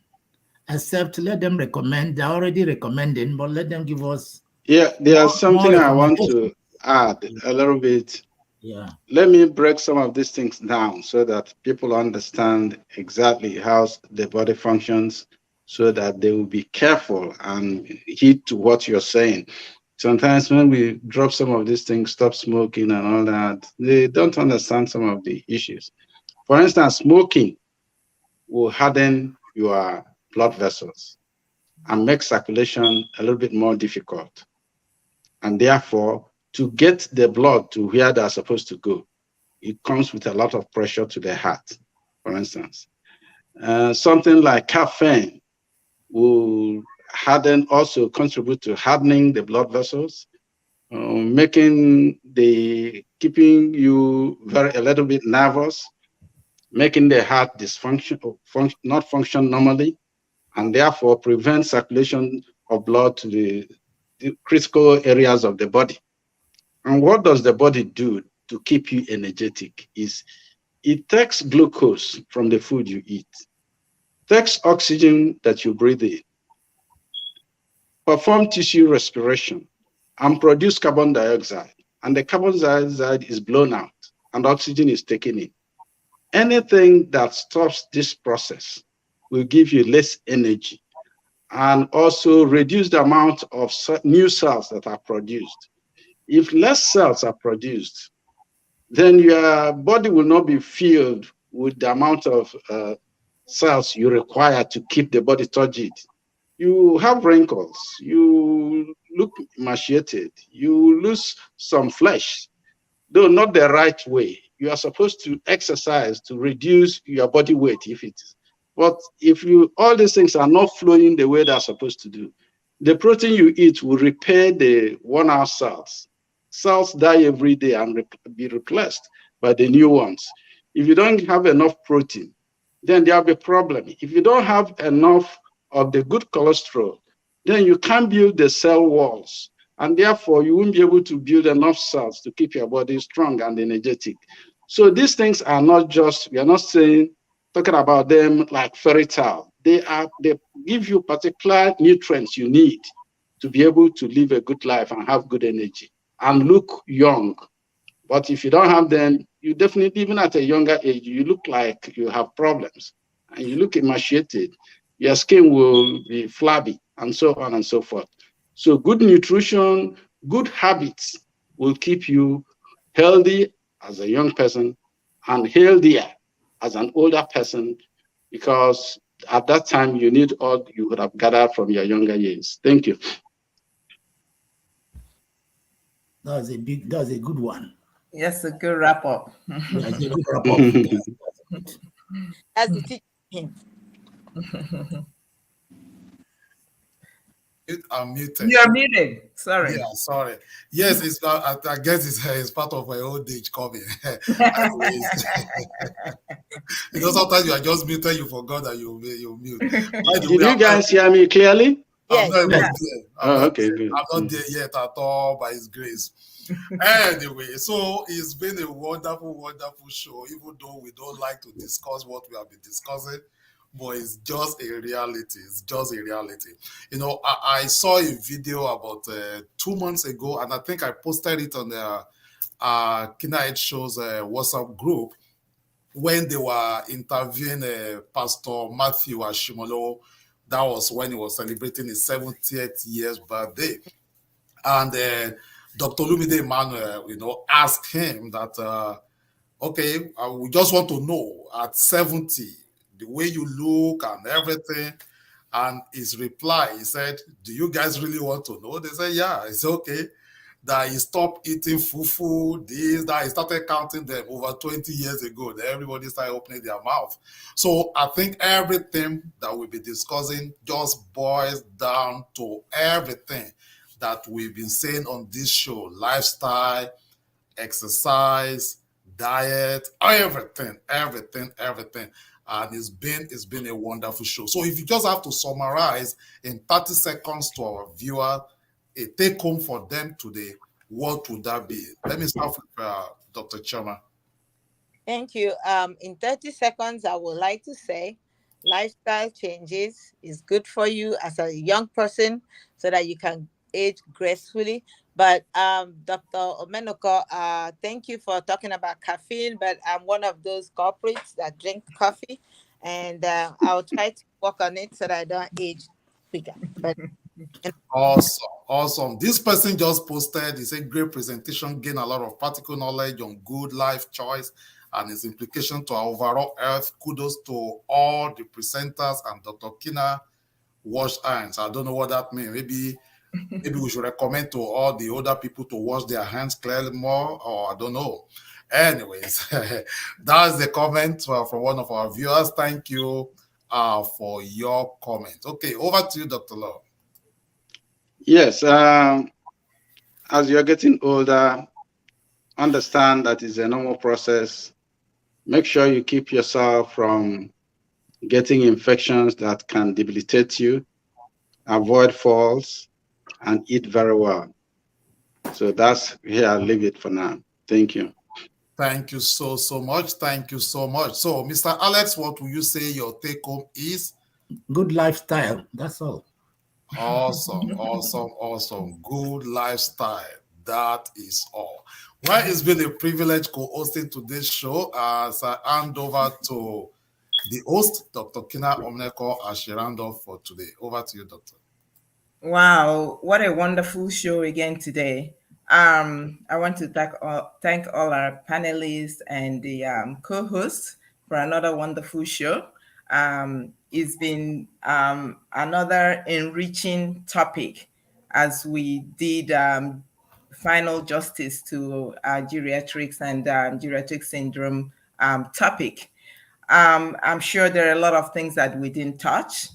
except let them recommend. They're already recommending, but let them give us. Yeah, there's something I want to add a little bit. Yeah. Let me break some of these things down so that people understand exactly how the body functions, so that they will be careful and heed to what you're saying. Sometimes when we drop some of these things, stop smoking and all that, they don't understand some of the issues. For instance, smoking will harden your blood vessels and make circulation a little bit more difficult. And therefore, to get the blood to where they're supposed to go, it comes with a lot of pressure to the heart, for instance. Something like caffeine will also contribute to hardening the blood vessels, keeping you a little bit nervous, making the heart not function normally, and therefore prevent circulation of blood to the critical areas of the body. And what does the body do? to keep you energetic is it takes glucose from the food you eat, takes oxygen that you breathe in, perform tissue respiration, and produce carbon dioxide. And the carbon dioxide is blown out and oxygen is taken in. Anything that stops this process will give you less energy and also reduce the amount of new cells that are produced. If less cells are produced, then your body will not be filled with the amount of cells you require to keep the body turgid. You have wrinkles, you look emaciated, you lose some flesh, though not the right way. You are supposed to exercise to reduce your body weight if it is. But if all these things are not flowing the way they're supposed to do, the protein you eat will repair the worn-out cells. Cells die every day and be replaced by the new ones. If you don't have enough protein, then there'll be a problem. If you don't have enough of the good cholesterol, then you can't build the cell walls. And therefore, you won't be able to build enough cells to keep your body strong and energetic. So these things are not just, we are not talking about them like fairy tale. They give you particular nutrients you need to be able to live a good life and have good energy and look young. But if you don't have them, you definitely, even at a younger age, you look like you have problems and you look emaciated. Your skin will be flabby and so on and so forth. So good nutrition, good habits will keep you healthy as a young person and healthier as an older person, because at that time you need all you would have gathered from your younger years. Thank you. That's a good one. Yes, a good wrap up. That's a good wrap up. That's the teaching. I'm muted. You're muted. Sorry. Yeah, sorry. Yes, it's. I guess it's part of my old age coming. Sometimes you are just muted, you forgot that you mute. Did you guys hear me clearly? I'm not even there. Okay, good. I'm not there yet at all, by His grace. Anyway, so it's been a wonderful, wonderful show, even though we don't like to discuss what we have been discussing. But it's just a reality. It's just a reality. I saw a video about 2 months ago, and I think I posted it on the Keyna Health Show's WhatsApp group when they were interviewing Pastor Matthew Ashimolo. That was when he was celebrating his 70th year's birthday. And Dr. Lumide Emmanuel, asked him that, okay, we just want to know at 70, the way you look and everything. And his reply, he said, do you guys really want to know? They said, yeah, it's okay. That he stopped eating fufu, that he started counting them over 20 years ago. That everybody started opening their mouth. So I think everything that we'll be discussing just boils down to everything that we've been saying on this show: lifestyle, exercise, diet, everything. And it's been a wonderful show. So if you just have to summarize in 30 seconds to our viewer, a take home for them today, what would that be? Let me start with Dr. Choma. Thank you. In 30 seconds, I would like to say lifestyle changes is good for you as a young person so that you can age gracefully. But Dr. Omenoko, thank you for talking about caffeine, but I'm one of those corporates that drink coffee, and I'll try to work on it so that I don't age quicker. But Awesome. This person just posted, he said, great presentation, gain a lot of practical knowledge on good life choice and its implication to our overall health. Kudos to all the presenters and Dr. Keyna. Wash hands. I don't know what that means. Maybe we should recommend to all the older people to wash their hands clearly more, or I don't know. Anyways, that's the comment from one of our viewers. Thank you for your comment. Okay, over to you, Dr. Law. Yes, as you're getting older, understand that it's a normal process. Make sure you keep yourself from getting infections that can debilitate you. Avoid falls and eat very well. So that's here. I'll leave it for now. Thank you. Thank you so much. Thank you so much. So, Mr. Alex, what will you say your take home is? Good lifestyle. That's all. Awesome. Good lifestyle. That is all. Well, it's been a privilege co-hosting today's show as I hand over to the host, Dr. Keyna Omneko, as she round off for today. Over to you, Doctor. Wow, what a wonderful show again today. I want to thank all our panelists and the co-hosts for another wonderful show. It's been another enriching topic as we did final justice to geriatrics and geriatric syndrome topic. I'm sure there are a lot of things that we didn't touch.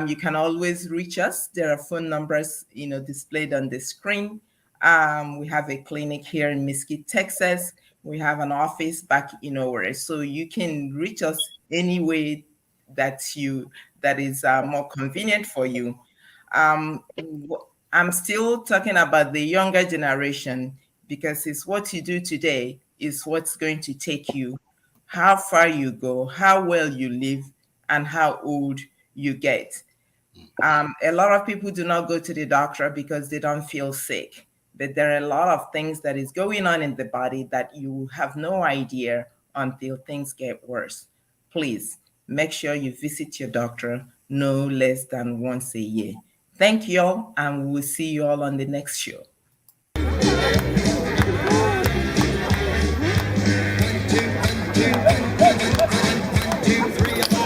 You can always reach us. There are phone numbers, displayed on the screen. We have a clinic here in Mesquite, Texas. We have an office back in Owerri. So you can reach us any way that is more convenient for you. I'm still talking about the younger generation because it's what you do today is what's going to take you, how far you go, how well you live, and how old you get. A lot of people do not go to the doctor because they don't feel sick, but there are a lot of things that is going on in the body that you have no idea until things get worse. Please make sure you visit your doctor no less than once a year. Thank you all, and we will see you all on the next show. One, two, 3, 4.